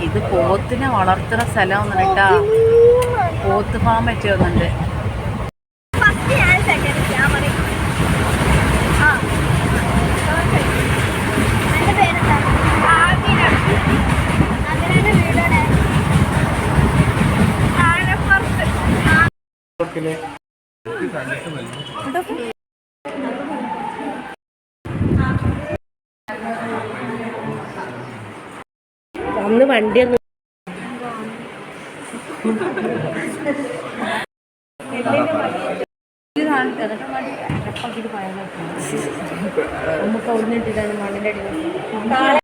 ഇത് പോത്തിനെ വളർത്തുന്ന സ്ഥലം കേട്ടാ. പോത്ത് ഫാം പറ്റി വന്നിട്ട്. അന്ന് വണ്ടിയൊന്നും നമുക്ക് അവിടെ ഇട്ടിട്ടാണ് മണ്ണിൻ്റെ അടിയിൽ.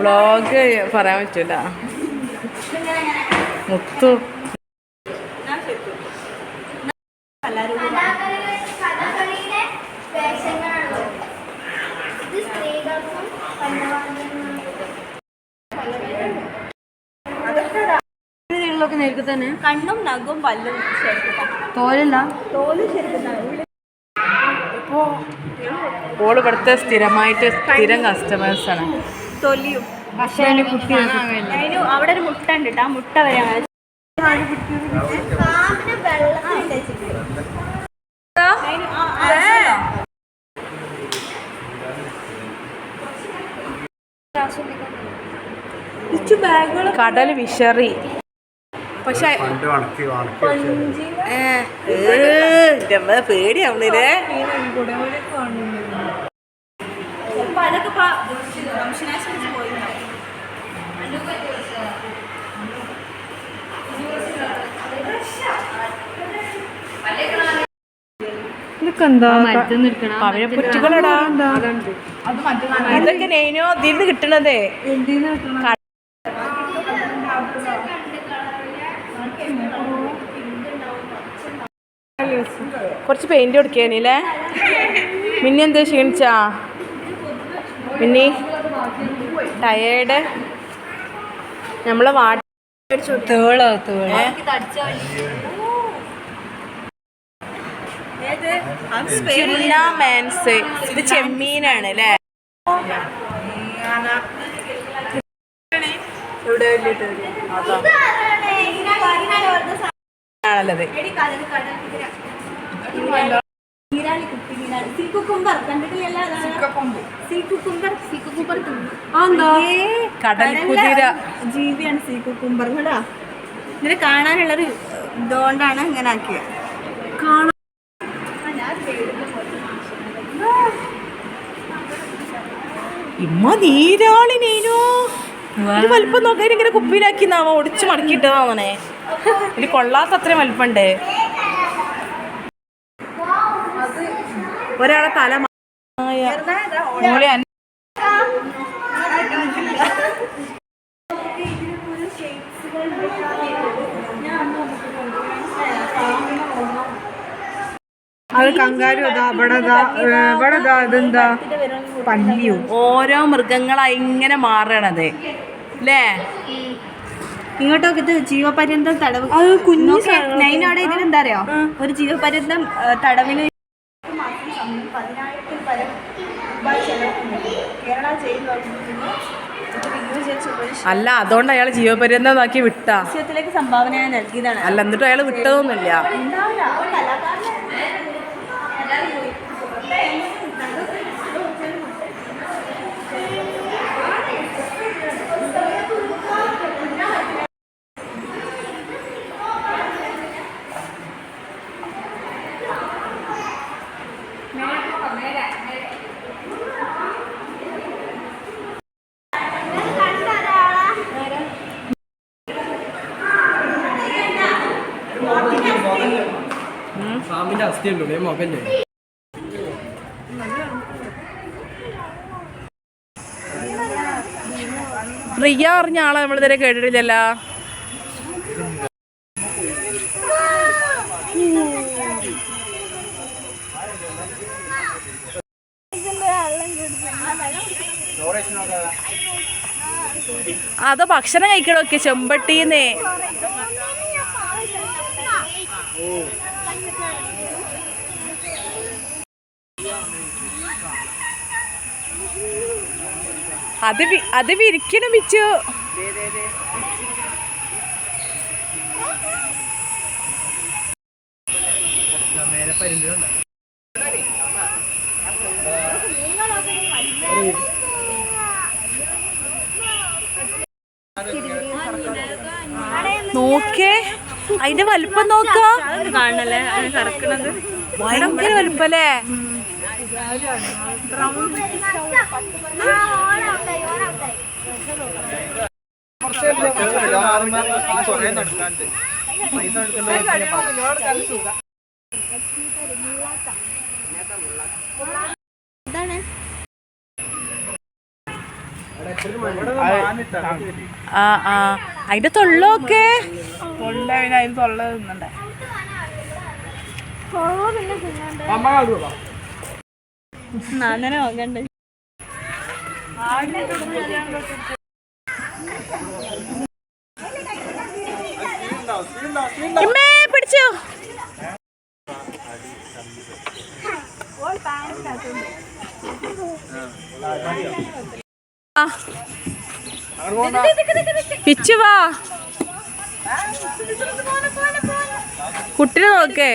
വ്ളോഗ് പറയാൻ പറ്റൂല. മുത്തു നേരത്തെ തന്നെ കണ്ണും നഖവും പല്ലും തോലല്ല തോല് ശരിക്കും. ഓള് ഇവിടുത്തെ സ്ഥിരം കസ്റ്റമേഴ്സാണ്. തൊലിയും പക്ഷേ അവിടെ ഒരു മുട്ട ഉണ്ട് കേട്ടോ. ആ മുട്ട വരെ കടൽ വിഷറി. പക്ഷെ പേടിയാവുന്നില്ലേ? പവിഴപ്പുറ്റുകളടാ. ഇതൊക്കെ നെയ്നോ ഇതിന്ന് കിട്ടണതേ. കുറച്ച് പെയിന്റ് കൊടുക്കാനില്ലേ? മിന്നി എന്താ ക്ഷീണിച്ചാ? മിന്നി ടയേർഡ്. നമ്മളെ ഇത് ചെമ്മീനാണ് അല്ലേ? ആണല്ലത്. കടൽ കുതിര ജീവിയാണ് സീ കുക്കുംബർ. കേട്ടാ ഇങ്ങനെ കാണാനുള്ളൊരു ഇതുകൊണ്ടാണ് ഇങ്ങനെ ആക്കിയത്. ഇമ്മ നീരാളിനേനോ വലിപ്പം നോക്കാൻ ഇങ്ങനെ കുപ്പിയിലാക്കിന്നാവോ ഒടിച്ച് മടക്കിയിട്ടതാവണേ. ഇത് കൊള്ളാത്ത അത്രയും വലിപ്പണ്ട്. ഒരാളെ തല അത് കങ്കാരു ഇതെന്താ പല്ലിയോ? ഓരോ മൃഗങ്ങളായി ഇങ്ങനെ മാറണത് അല്ലേ? ഇങ്ങോട്ടൊക്കെ ഇത് ജീവപര്യന്തം തടവ്. അത് കുഞ്ഞു നൈനോടെ ഇതിനെന്താ അറിയോ? ഒരു ജീവപര്യന്തം തടവിന് 10,000-ൽ പരം കേരള ജയിൽ അല്ല, അതുകൊണ്ട് അയാൾ ജീവപര്യന്തമാക്കി വിട്ടാ. വിഷയത്തിലേക്ക് സംഭാവന നൽകിയതാണ്. അല്ല, എന്നിട്ട് അയാൾ വിട്ടതൊന്നുമില്ല. പാമ്പിന്റെ അസ്ഥിയുണ്ടോ മകല്ലേ? റിയ അറിഞ്ഞ ആളെ നമ്മളിതുവരെ കേട്ടിട്ടില്ലല്ലോ. അതോ ഭക്ഷണം കഴിക്കണോക്കെ ചെമ്പട്ടീന്നേ. അത് വിരിക്കണം വിച്ചു. നോക്കേ അതിന്റെ വലിപ്പം നോക്ക. കാണണല്ലേ കറക്കണത്. ഭയങ്കര വലിപ്പല്ലേ. അതിന്റെ തൊള്ളൊക്കെ അതിന് തൊള്ള തിന്നണ്ടേ. അങ്ങനെ നോക്കണ്ടേ. പിടിച്ചോ. പിച്ചു വാ. കുട്ടിനെ നോക്കേ.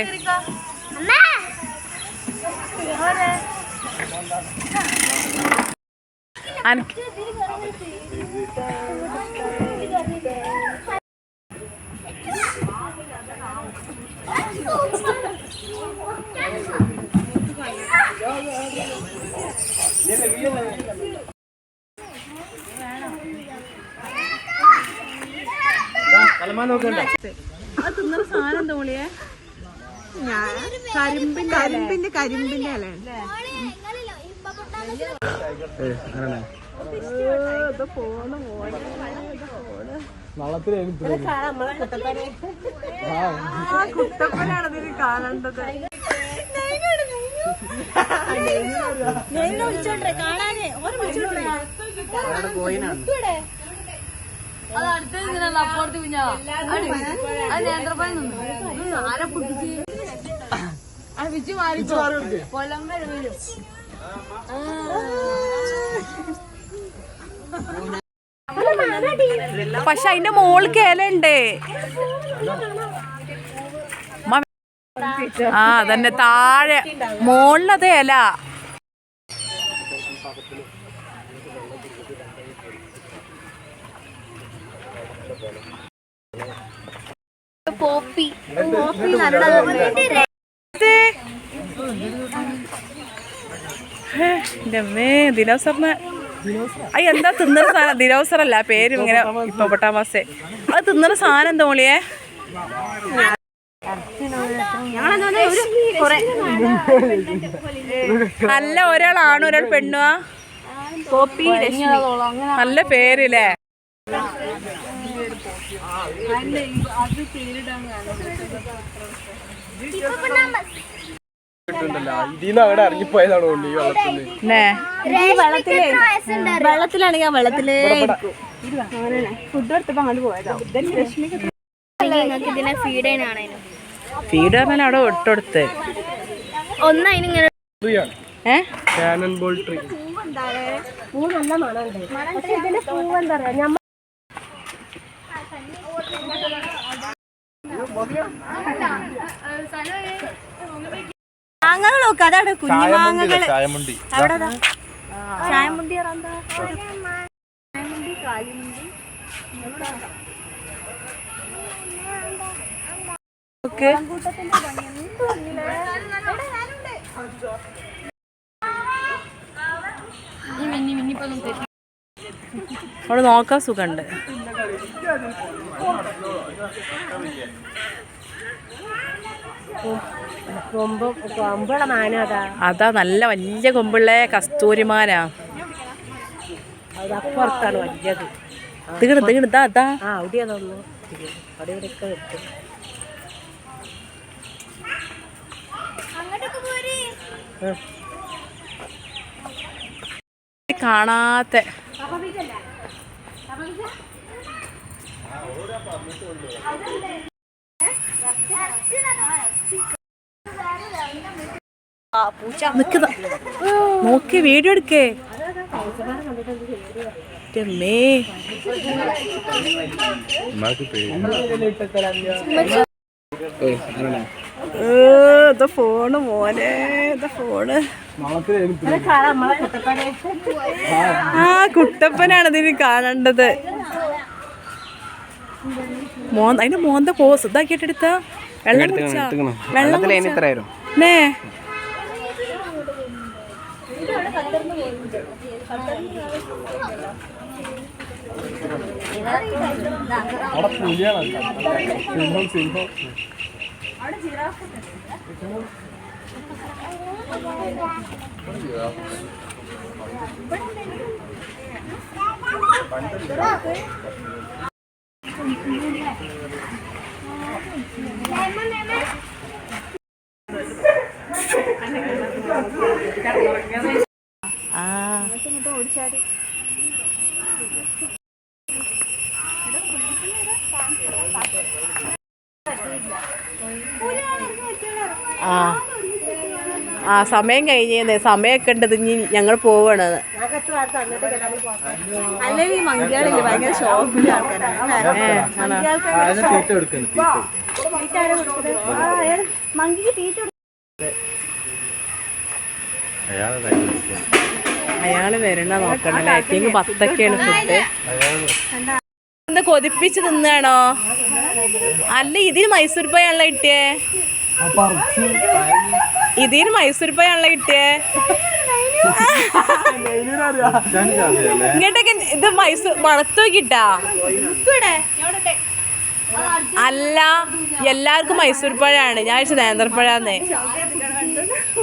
തിന്നൊരു സാധനം തോളിയെ കരിമ്പിന്റെ അല്ലേ. കുട്ടപ്പനാണതിന് കാണേണ്ടത്. കാണാനേ അത് അടുത്ത അപ്പുറത്ത് കുഞ്ഞാ അത് നേന്ത്രപ്പഴം നിന്നു ആരെ പൊട്ടിച്ച് അത് വിച്ച് മാറിച്ചോ കൊല്ലം വരെ വരും. പക്ഷെ അതിന്റെ മോൾക്ക് ഇലണ്ട്. അതന്നെ താഴെ മോളിലത് ഇല. പോപ്പി ദിനോസറിന് എന്താ തിന്നണ സാധനം? ദിനോസറല്ല പേര് ഇങ്ങനെ ഹിപ്പോപ്പൊട്ടാമസ്. അത് തിന്നണ സാധനം എന്താ മോളിയെ? അല്ല ഒരാളാണോ ഒരാൾ പെണ്ണുവാ? പോപ്പി നല്ല പേരില്ലേ. ഇതിന്ന് അവിടെ ഇറങ്ങിപ്പോയതാണോ ഈ വെള്ളത്തിലാണെങ്കിൽ വെള്ളത്തിലേ ഫുഡ് എടുത്തപ്പോ അങ്ങോട്ട് പോയതാ. ഇതിനെ ഫീഡ് ചെയ്യാനാണേലും ഫീഡ് പറഞ്ഞാൽ അവിടെ ഒട്ടടുത്ത് ഒന്നതിനിങ്ങനെ കാനൻ ബോൾ ട്രീ. പൂ നല്ല മണമുണ്ട്. പക്ഷെ ഇതിന്റെ പൂവ് എന്താ പറയാ മാങ്ങകൾ നോക്ക്. അതാണ് കുഞ്ഞു മാങ്ങകൾ. അവിടെ ചായമുണ്ടി കാലിമുണ്ടി. അവിടെ നോക്കാൻ സുഖമുണ്ട്. അതാ നല്ല വലിയ കൊമ്പുള്ള കസ്തൂരിമാനാ. അപ്പുറത്താണ് വലിയത്. അതാ കാണാത്ത നോക്കി വീഡിയോ എടുക്കേ. ഫോണ് മോനെ, ഫോണ്. ആ കുട്ടപ്പനാണ് ഇതിന് കാണേണ്ടത്. അതിന്റെ മോന്ത പോസ് ഇതാക്കിട്ടെടുത്ത വെള്ളം നേ സമയം കഴിഞ്ഞേ, സമയമൊക്കെ ഉണ്ടത്. ഇനി ഞങ്ങൾ പോവാണ്. അല്ലെങ്കിൽ മങ്കിയാളില്ലേ ഭയങ്കര ഷോപ്പിലെ അയാള് വരണ നോക്കണല്ലേ. ഐറ്റിങ് 10ഒക്കെയാണ് ഫുഡ്. എന്താ കൊതിപ്പിച്ച് തിന്നാണോ? അല്ല, ഇതിന് മൈസൂർ പായാണല്ലോ കിട്ടിയേ. ഇതിന് മൈസൂർ പായാണല്ലോ കിട്ടിയേ. ഇങ്ങോട്ടൊക്കെ ഇത് മൈസൂർ മണത്ത് നോക്കിട്ടാ. അല്ല, എല്ലാവർക്കും മൈസൂർ പഴമാണ്. ഞാൻ വെച്ചാൽ നേന്ത്രപ്പഴാന്നേ.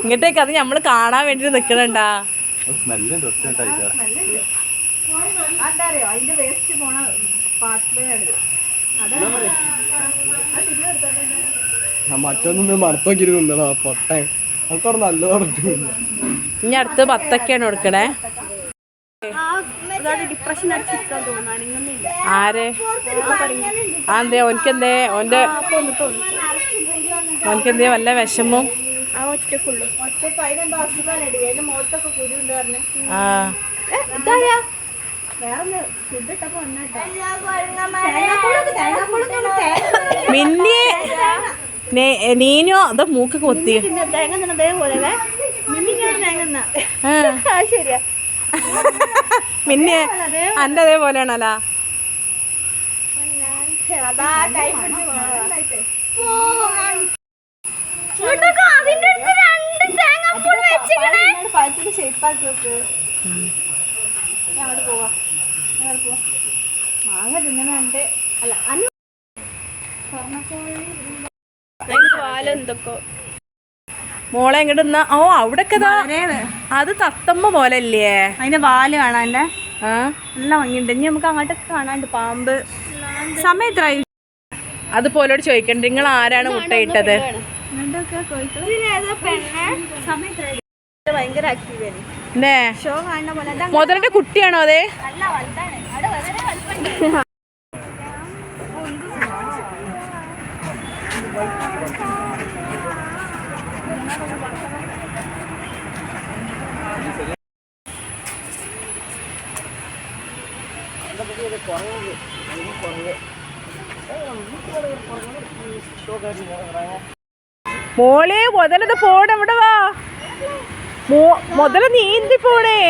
ഇങ്ങോട്ടേക്ക് അത് നമ്മള് കാണാൻ വേണ്ടി നിക്കണണ്ടാ. മറ്റൊന്നും മണത്തോക്കിട്ട് നിന്നോ പൊട്ട. നമുക്കവിടെ നല്ല പറഞ്ഞിട്ടില്ല. ഇനി അടുത്ത് 10ഒക്കെയാണ് കൊടുക്കണേ. ആരെ അതെന്തേ? ഓനക്കെന്തേ? ഓനക്കെന്തേ വല്ല വിഷമം? മിന്നി നീനോ അതോ മൂക്ക് കൊത്തി? മിന്നെ അന്റെ അതേപോലെയാണല്ലോ. മോളെ എങ്ങോട്ട് നിന്നാ? ഓ അവിടൊക്കെ അത് തത്തമ്മ പോലല്ലേ? അതിന്റെ വാല് കാണാൻ്റെ നല്ല ഭംഗിയുണ്ട്. ഇനി നമുക്ക് അങ്ങോട്ടൊക്കെ കാണാണ്ട് പാമ്പ്. സമയം എത്ര? അതുപോലോട് ചോദിക്കണ്ട, നിങ്ങൾ ആരാണ് മുട്ടയിട്ടത്? ഭയങ്കര ആക്റ്റീവ് ഷോ കാണുന്ന പോലെ. മുതലിന്റെ കുട്ടിയാണോ അതെ? മോളെ മുതലത് പോണ ഇവിടെ വാ. മുതല നീന്തി പോണേ.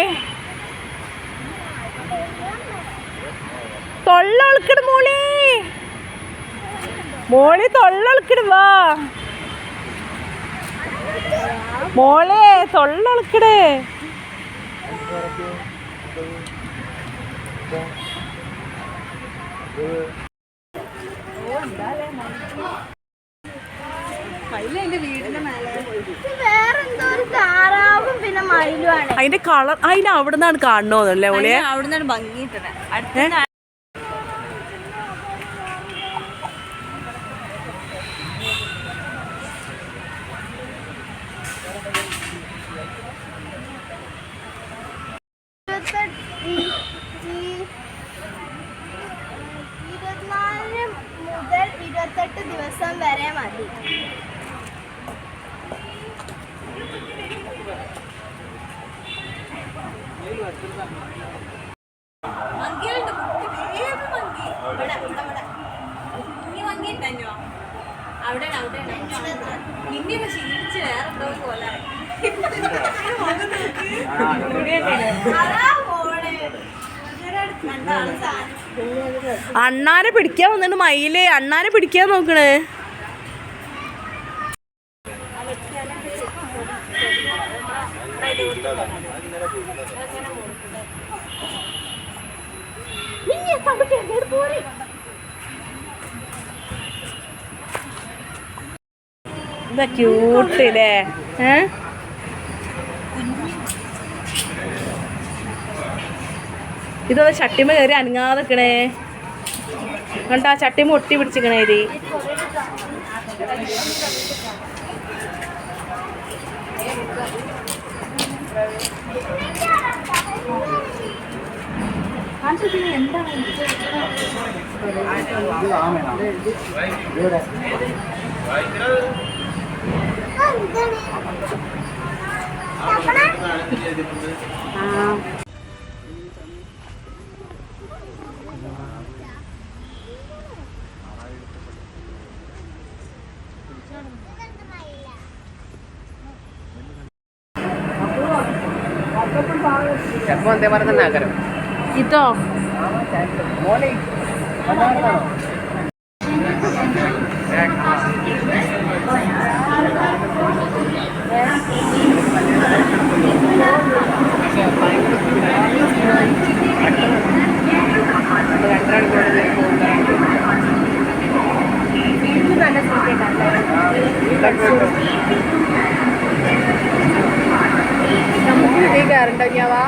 തൊള്ളൾക്കട് മോളെ, മോളെ തൊള്ളൾക്കട് വാ. മോളെ തൊള്ളൾക്കട്. അതിന്റെ കളർ അതിന് അവിടെ നിന്നാണ് കാണുന്നല്ലേ ഓളെ? അവിടെ നിന്നാണ് ഭംഗിയിട്ടത്. 28 ദിവസം വരെ മതി. അണ്ണാനെ പിടിക്കാൻ വന്നിട്ട് മയില് അണ്ണാനെ പിടിക്കാൻ നോക്കണ്. ഇതാ ക്യൂട്ട് അല്ലേ? ഇതൊന്ന് ചട്ടിമ കയറി അനങ്ങാതെ നിൽക്കണേ കണ്ടാ, ചട്ടിമ ഒട്ടി പിടിച്ചിക്കണേ ഇത്. ചിലപ്പോ എന്തേ പറഞ്ഞ നഗരം ഇതോ മോനെ നമുക്ക് ഇതേ കയറുണ്ടാക്കിയാവാ.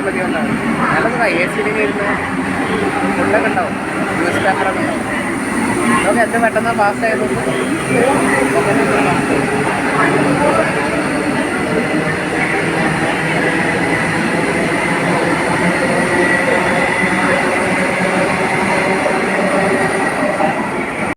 മതി ഒന്നാണ് നല്ലതാ. എ സി വരുന്ന ഫുഡൊക്കെ ഉണ്ടാവും, ന്യൂസ് പേപ്പറൊക്കെ ഉണ്ടാവും. നമുക്ക് എത്ര പെട്ടെന്ന് പാസ്സായതൊന്നും